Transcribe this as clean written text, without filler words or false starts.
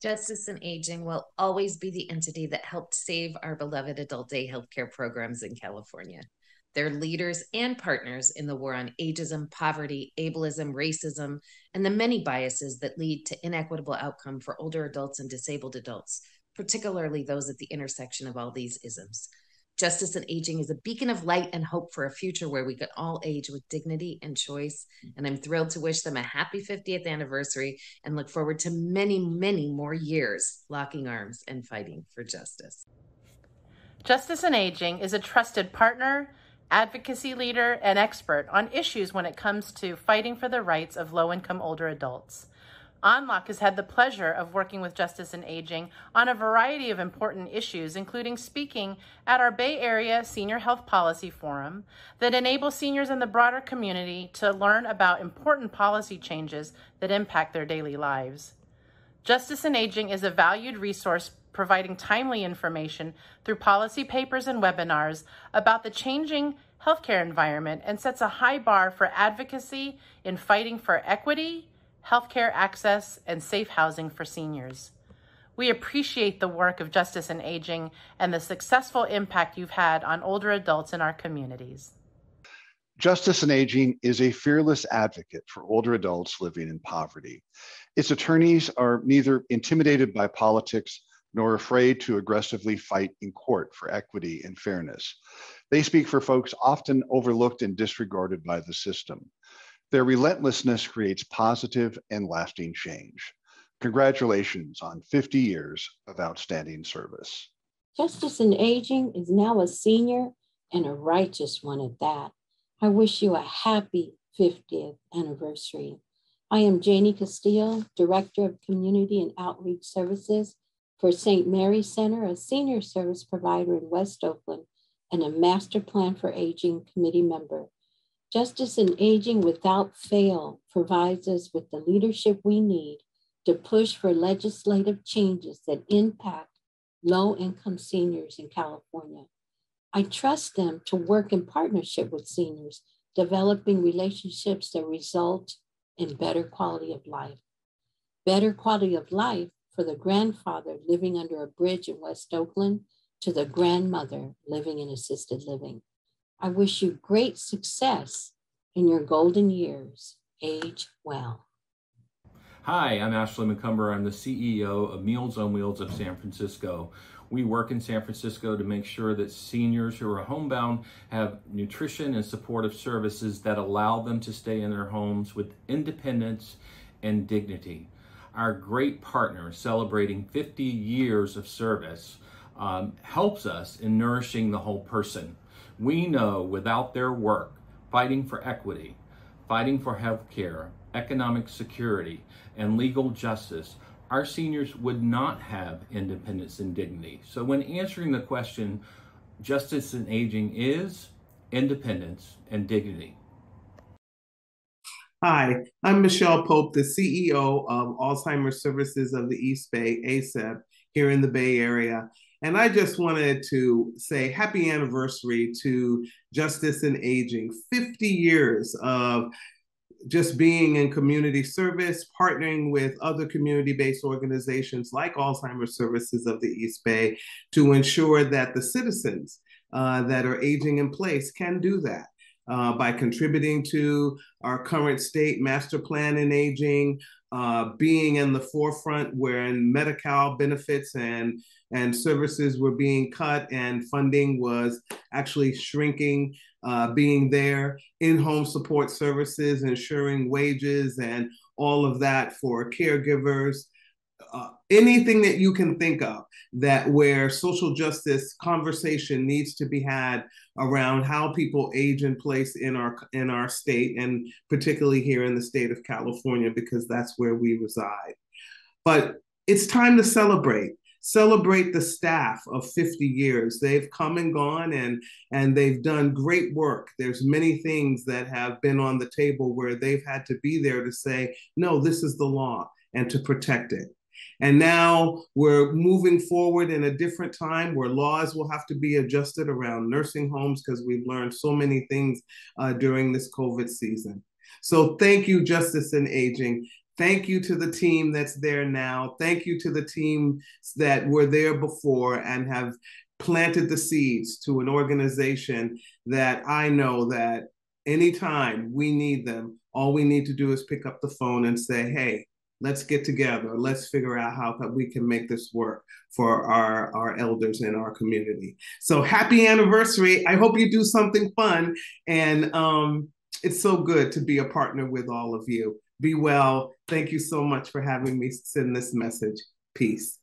Justice and Aging will always be the entity that helped save our beloved adult day healthcare programs in California. They're leaders and partners in the war on ageism, poverty, ableism, racism, and the many biases that lead to inequitable outcome for older adults and disabled adults, particularly those at the intersection of all these isms. Justice and Aging is a beacon of light and hope for a future where we can all age with dignity and choice. And I'm thrilled to wish them a happy 50th anniversary and look forward to many, many more years locking arms and fighting for justice. Justice and Aging is a trusted partner, advocacy leader, and expert on issues when it comes to fighting for the rights of low-income older adults. On Lok has had the pleasure of working with Justice and Aging on a variety of important issues, including speaking at our Bay Area Senior Health Policy Forum that enables seniors in the broader community to learn about important policy changes that impact their daily lives. Justice and Aging is a valued resource providing timely information through policy papers and webinars about the changing healthcare environment and sets a high bar for advocacy in fighting for equity, healthcare access, and safe housing for seniors. We appreciate the work of Justice and Aging and the successful impact you've had on older adults in our communities. Justice and Aging is a fearless advocate for older adults living in poverty. Its attorneys are neither intimidated by politics nor afraid to aggressively fight in court for equity and fairness. They speak for folks often overlooked and disregarded by the system. Their relentlessness creates positive and lasting change. Congratulations on 50 years of outstanding service. Justice and Aging is now a senior and a righteous one at that. I wish you a happy 50th anniversary. I am Janny Castillo, Director of Community and Outreach Services for St. Mary's Center, a senior service provider in West Oakland, and a Master Plan for Aging Committee member. Justice and Aging without fail provides us with the leadership we need to push for legislative changes that impact low-income seniors in California. I trust them to work in partnership with seniors, developing relationships that result in better quality of life. Better quality of life for the grandfather living under a bridge in West Oakland to the grandmother living in assisted living. I wish you great success in your golden years. Age well. Hi, I'm Ashley McCumber. I'm the CEO of Meals on Wheels of San Francisco. We work in San Francisco to make sure that seniors who are homebound have nutrition and supportive services that allow them to stay in their homes with independence and dignity. Our great partner celebrating 50 years of service helps us in nourishing the whole person. We know without their work, fighting for equity, fighting for health care, economic security, and legal justice, our seniors would not have independence and dignity. So when answering the question, Justice and Aging is independence and dignity. Hi, I'm Micheal Pop, the CEO of Alzheimer's Services of the East Bay, ASEB, here in the Bay Area. And I just wanted to say happy anniversary to Justice and Aging, 50 years of just being in community service, partnering with other community-based organizations like Alzheimer's Services of the East Bay to ensure that the citizens that are aging in place can do that. By contributing to our current state master plan in aging, being in the forefront when Medi-Cal benefits and services were being cut and funding was actually shrinking, being there, in-home support services, ensuring wages and all of that for caregivers, anything that you can think of that where social justice conversation needs to be had around how people age in place in our state, and particularly here in the state of California, because that's where we reside. But it's time to celebrate the staff of 50 years. They've come and gone and they've done great work. There's many things that have been on the table where they've had to be there to say, no, this is the law, and to protect it. And now we're moving forward in a different time where laws will have to be adjusted around nursing homes because we've learned so many things during this COVID season. So thank you, Justice and Aging. Thank you to the team that's there now. Thank you to the teams that were there before and have planted the seeds to an organization that I know that anytime we need them, all we need to do is pick up the phone and say, hey, let's get together. Let's figure out how we can make this work for our elders in our community. So happy anniversary. I hope you do something fun. And it's so good to be a partner with all of you. Be well. Thank you so much for having me send this message. Peace.